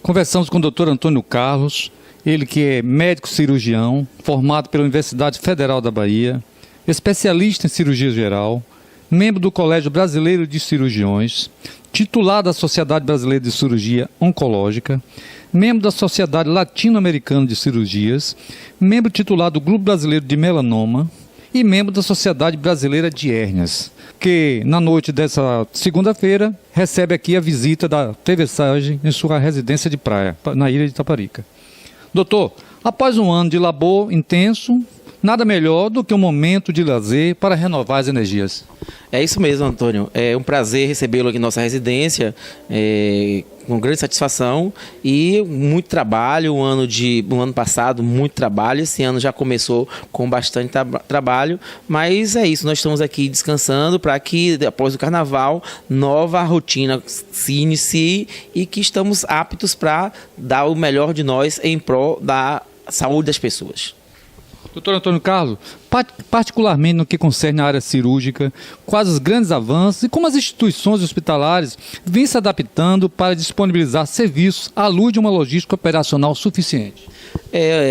Conversamos com o Dr. Antônio Carlos, ele que é médico cirurgião, formado pela Universidade Federal da Bahia, especialista em cirurgia geral, membro do Colégio Brasileiro de Cirurgiões, titular da Sociedade Brasileira de Cirurgia Oncológica, membro da Sociedade Latino-Americana de Cirurgias, membro titular do Grupo Brasileiro de Melanoma e membro da Sociedade Brasileira de Hérnias, que na noite dessa segunda-feira recebe aqui a visita da TV Sage em sua residência de praia, na ilha de Itaparica. Doutor, após um ano de labor intenso, nada melhor do que um momento de lazer para renovar as energias. É isso mesmo, Antônio. É um prazer recebê-lo aqui em nossa residência, com grande satisfação e muito trabalho. O ano passado, muito trabalho. Esse ano já começou com bastante trabalho, mas é isso. Nós estamos aqui descansando para que, após o carnaval, nova rotina se inicie e que estamos aptos para dar o melhor de nós em prol da saúde das pessoas. Doutor Antônio Carlos, particularmente no que concerne à área cirúrgica, quais os grandes avanços e como as instituições hospitalares vêm se adaptando para disponibilizar serviços à luz de uma logística operacional suficiente?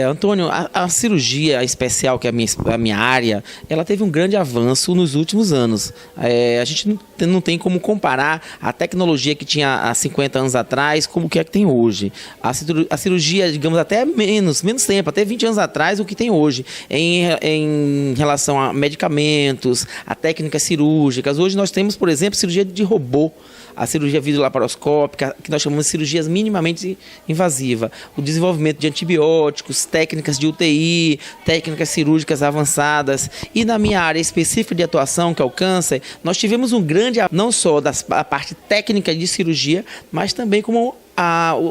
Antônio, a cirurgia especial, que é a minha área, ela teve um grande avanço nos últimos anos. A gente não tem como comparar a tecnologia que tinha há 50 anos atrás como o que é que tem hoje. A cirurgia, digamos, até menos tempo, até 20 anos atrás, o que tem hoje, em relação a medicamentos, a técnicas cirúrgicas. Hoje nós temos, por exemplo, cirurgia de robô, a cirurgia videolaparoscópica, que nós chamamos de cirurgias minimamente invasiva, o desenvolvimento de antibióticos, técnicas de UTI, técnicas cirúrgicas avançadas. E na minha área específica de atuação, que é o câncer, nós tivemos um grande, não só da parte técnica de cirurgia, mas também como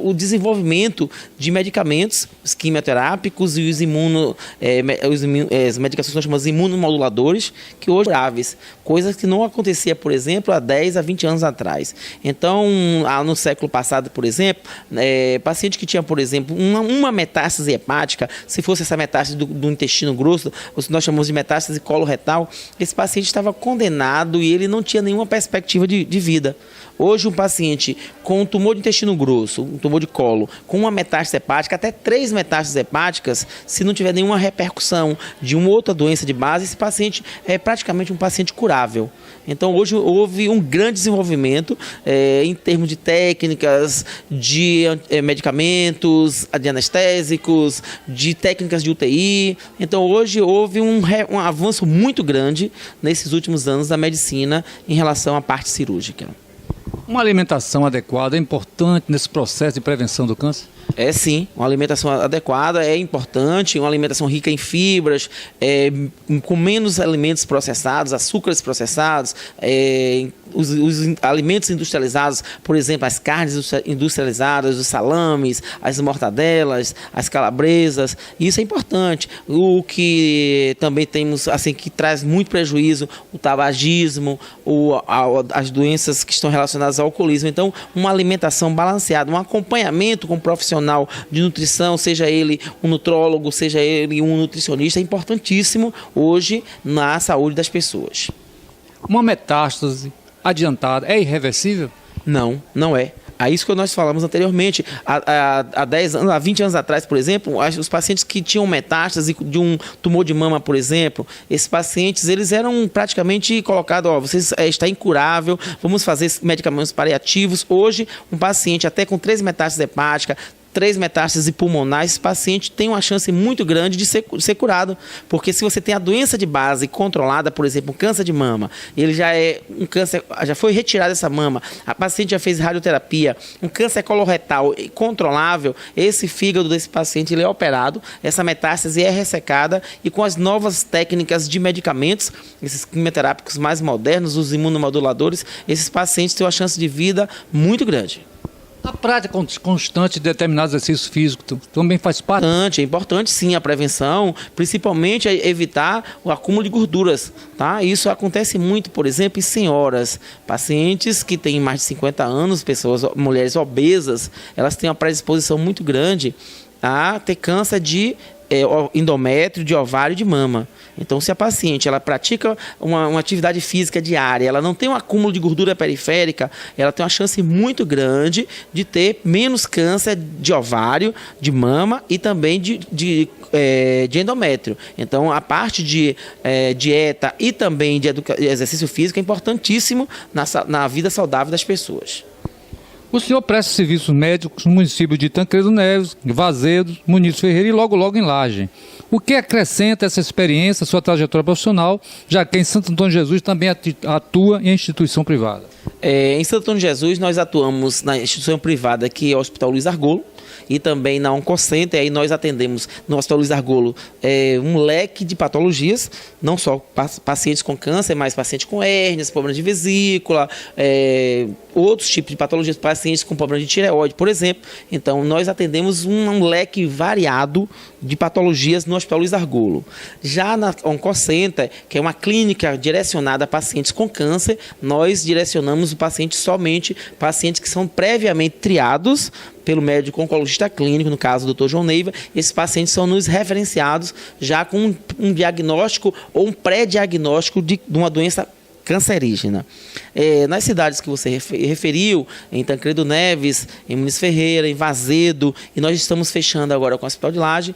o desenvolvimento de medicamentos, os quimioterápicos e as medicações que nós chamamos de imunomoduladores, que hoje são curáveis, coisas que não acontecia, por exemplo, há 10 a 20 anos atrás. Então, no século passado, por exemplo, paciente que tinha, por exemplo, uma metástase hepática, se fosse essa metástase do intestino grosso, o que nós chamamos de metástase coloretal, esse paciente estava condenado e ele não tinha nenhuma perspectiva de vida. Hoje, um paciente com um tumor de intestino grosso, um tumor de colo, com uma metástase hepática, até 3 metástases hepáticas, se não tiver nenhuma repercussão de uma outra doença de base, esse paciente é praticamente um paciente curável. Então, hoje houve um grande desenvolvimento em termos de técnicas, de medicamentos, de anestésicos, de técnicas de UTI. Então, hoje houve um avanço muito grande nesses últimos anos da medicina em relação à parte cirúrgica. Uma alimentação adequada é importante nesse processo de prevenção do câncer? É sim, uma alimentação adequada é importante, uma alimentação rica em fibras, com menos alimentos processados, açúcares processados, os alimentos industrializados, por exemplo, as carnes industrializadas, os salames, as mortadelas, as calabresas, isso é importante. O que também temos, assim, que traz muito prejuízo, o tabagismo, as doenças que estão relacionadas ao alcoolismo. Então, uma alimentação balanceada, um acompanhamento com um profissional de nutrição, seja ele um nutrólogo, seja ele um nutricionista, é importantíssimo hoje na saúde das pessoas. Uma metástase adiantada é irreversível? Não, não é. É isso que nós falamos anteriormente. Há 10 anos, há 20 anos atrás, por exemplo, os pacientes que tinham metástase de um tumor de mama, por exemplo, esses pacientes, eles eram praticamente colocados, você está incurável, vamos fazer medicamentos paliativos. Hoje, um paciente até com 3 metástases hepáticas, 3 metástases pulmonares, esse paciente tem uma chance muito grande de ser curado, porque se você tem a doença de base controlada, por exemplo, um câncer de mama, ele já é um câncer, já foi retirado essa mama, a paciente já fez radioterapia, um câncer coloretal controlável, esse fígado desse paciente ele é operado, essa metástase é ressecada e com as novas técnicas de medicamentos, esses quimioterápicos mais modernos, os imunomoduladores, esses pacientes têm uma chance de vida muito grande. A prática constante de determinados exercícios físicos também faz parte? É importante sim a prevenção, principalmente evitar o acúmulo de gorduras, tá? Isso acontece muito, por exemplo, em senhoras, pacientes que têm mais de 50 anos, mulheres obesas, elas têm uma predisposição muito grande a ter câncer de endométrio, de ovário e de mama. Então, se a paciente ela pratica uma atividade física diária, ela não tem um acúmulo de gordura periférica, ela tem uma chance muito grande de ter menos câncer de ovário, de mama e também de endométrio. Então, a parte de dieta e também de exercício físico é importantíssimo na vida saudável das pessoas. O senhor presta serviços médicos no município de Tancredo Neves, Vazedo, Muniz Ferreira e logo em Laje. O que acrescenta essa experiência, sua trajetória profissional, já que em Santo Antônio de Jesus também atua em instituição privada? Em Santo Antônio de Jesus nós atuamos na instituição privada que é o Hospital Luiz Argolo, e também na Oncocenter, aí nós atendemos no Hospital Luiz Argolo um leque de patologias, não só pacientes com câncer, mas pacientes com hérnias, problemas de vesícula, outros tipos de patologias, pacientes com problemas de tireoide, por exemplo. Então, nós atendemos um leque variado de patologias no Hospital Luiz Argolo. Já na Oncocenter, que é uma clínica direcionada a pacientes com câncer, nós direcionamos o paciente somente pacientes que são previamente triados pelo médico oncologista clínico, no caso do Dr. João Neiva. Esses pacientes são nos referenciados já com um diagnóstico ou um pré-diagnóstico de uma doença cancerígena. Nas cidades que você referiu, em Tancredo Neves, em Muniz Ferreira, em Vazedo, e nós estamos fechando agora com o Hospital de Laje,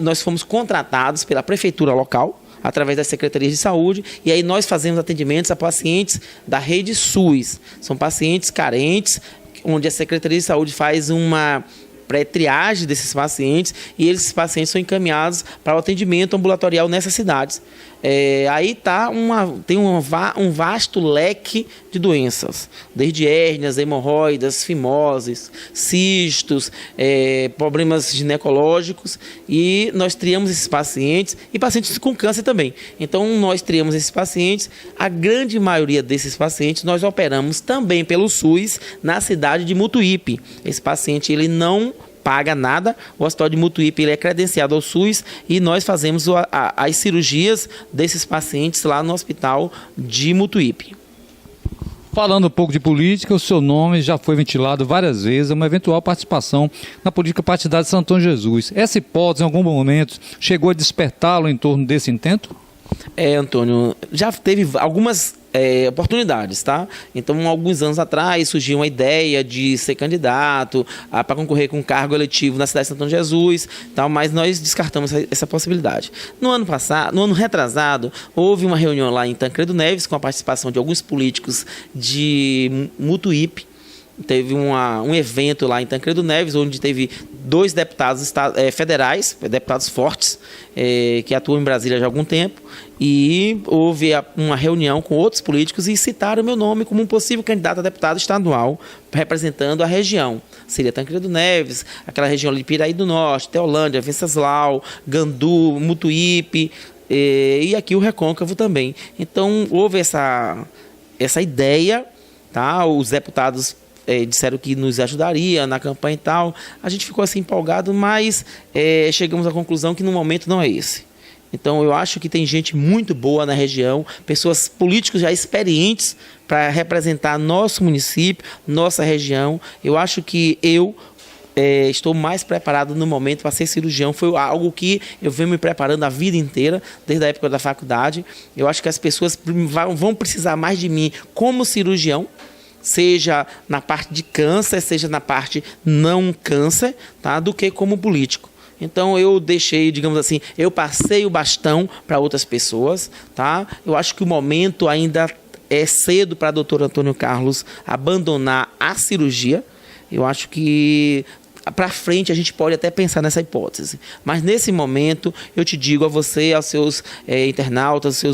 nós fomos contratados pela prefeitura local, através das secretarias de saúde, e aí nós fazemos atendimentos a pacientes da rede SUS. São pacientes carentes, onde a Secretaria de Saúde faz uma pré-triagem desses pacientes e esses pacientes são encaminhados para o atendimento ambulatorial nessas cidades. Aí tem um vasto leque de doenças, desde hérnias, hemorroidas, fimoses, cistos, problemas ginecológicos, e nós triamos esses pacientes e pacientes com câncer também. Então nós triamos esses pacientes, a grande maioria desses pacientes nós operamos também pelo SUS na cidade de Mutuípe. Esse paciente ele não paga nada, o Hospital de Mutuípe ele é credenciado ao SUS e nós fazemos as cirurgias desses pacientes lá no Hospital de Mutuípe. Falando um pouco de política, o seu nome já foi ventilado várias vezes, uma eventual participação na política partidária de Santo Antônio de Jesus. Essa hipótese, em algum momento, chegou a despertá-lo em torno desse intento? Antônio, já teve algumas oportunidades, tá? Então, alguns anos atrás, surgiu uma ideia de ser candidato para concorrer com um cargo eletivo na cidade de Santo Antônio de Jesus, tal, mas nós descartamos essa possibilidade. No ano retrasado, houve uma reunião lá em Tancredo Neves com a participação de alguns políticos de Mutuípe. Teve um evento lá em Tancredo Neves, onde teve 2 deputados federais, deputados fortes, que atuam em Brasília já há algum tempo, e houve uma reunião com outros políticos e citaram meu nome como um possível candidato a deputado estadual, representando a região. Seria Tancredo Neves, aquela região ali de Piraí do Norte, Teolândia, Venceslau, Gandu, Mutuípe, e aqui o Recôncavo também. Então, houve essa ideia, tá? Os deputados disseram que nos ajudaria na campanha e tal. A gente ficou assim empolgado, mas chegamos à conclusão que no momento não é esse. Então eu acho que tem gente muito boa na região, pessoas políticos já experientes para representar nosso município, nossa região. Eu acho que estou mais preparado no momento para ser cirurgião. Foi algo que eu venho me preparando a vida inteira, desde a época da faculdade. Eu acho que as pessoas vão precisar mais de mim como cirurgião, seja na parte de câncer, seja na parte não câncer, tá? Do que como político. Então eu deixei, digamos assim, eu passei o bastão para outras pessoas, tá? Eu acho que o momento ainda é cedo para o Dr. Antônio Carlos abandonar a cirurgia. Eu acho que para frente a gente pode até pensar nessa hipótese. Mas nesse momento eu te digo a você, aos seus internautas,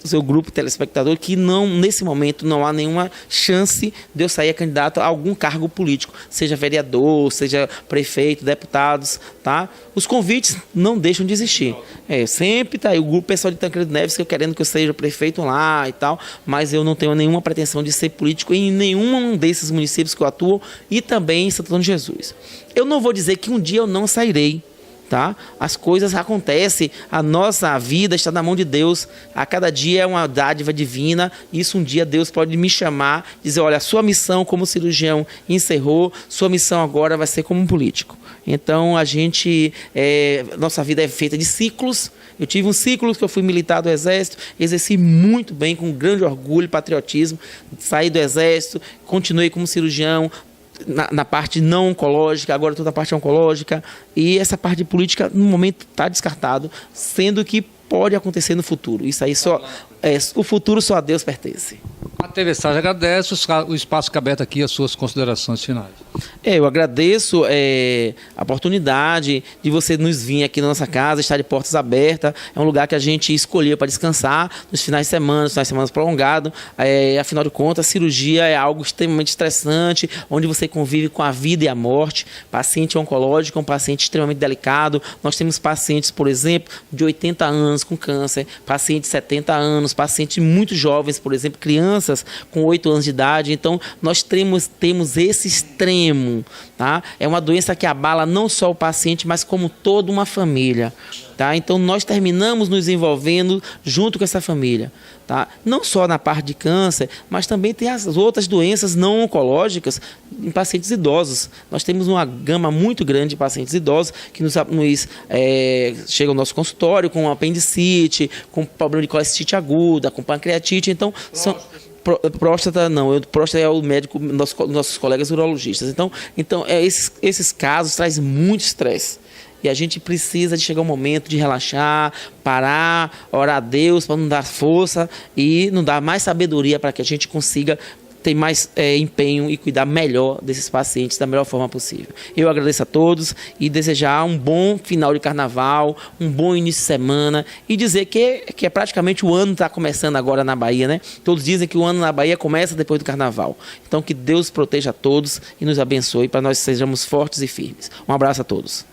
seu grupo telespectador, que nesse momento não há nenhuma chance de eu sair candidato a algum cargo político, seja vereador, seja prefeito, deputados, tá? Os convites não deixam de existir. Sempre tá aí o grupo pessoal de Tancredo Neves querendo que eu seja prefeito lá e tal, mas eu não tenho nenhuma pretensão de ser político em nenhum desses municípios que eu atuo e também em Santo Antônio de Jesus. Eu não vou dizer que um dia eu não sairei tá? As coisas acontecem, a nossa vida está na mão de Deus. A cada dia é uma dádiva divina. Isso um dia Deus pode me chamar, dizer, olha, a sua missão como cirurgião encerrou, sua missão agora vai ser como um político. Então nossa vida é feita de ciclos. Eu tive um ciclo que eu fui militar do Exército, exerci muito bem, com grande orgulho e patriotismo, saí do Exército, continuei como cirurgião, na parte não oncológica, agora estou na parte oncológica, e essa parte de política no momento está descartado, sendo que pode acontecer no futuro. Isso aí o futuro só a Deus pertence. A TV Sage agradece, o espaço fica aberto aqui, as suas considerações finais. Eu agradeço a oportunidade de você nos vir aqui na nossa casa, estar de portas abertas. É um lugar que a gente escolheu para descansar nos finais de semana prolongados. Afinal de contas, a cirurgia é algo extremamente estressante, onde você convive com a vida e a morte. Paciente oncológico é um paciente extremamente delicado. Nós temos pacientes, por exemplo, de 80 anos com câncer, pacientes de 70 anos, pacientes muito jovens, por exemplo, crianças com 8 anos de idade. Então, nós temos esse extremo, tá? É uma doença que abala não só o paciente, mas como toda uma família, tá? Então, nós terminamos nos envolvendo junto com essa família, tá? Não só na parte de câncer, mas também tem as outras doenças não oncológicas em pacientes idosos. Nós temos uma gama muito grande de pacientes idosos que chegam ao nosso consultório com apendicite, com problema de colestite aguda, com pancreatite. Então, próstata não, próstata é o médico, nossos colegas urologistas. Então esses casos trazem muito estresse. E a gente precisa de chegar um momento de relaxar, parar, orar a Deus para nos dar força e nos dar mais sabedoria para que a gente consiga ter mais empenho e cuidar melhor desses pacientes da melhor forma possível. Eu agradeço a todos e desejar um bom final de carnaval, um bom início de semana e dizer que é praticamente o ano está começando agora na Bahia, né? Todos dizem que o ano na Bahia começa depois do carnaval. Então que Deus proteja a todos e nos abençoe para nós sejamos fortes e firmes. Um abraço a todos.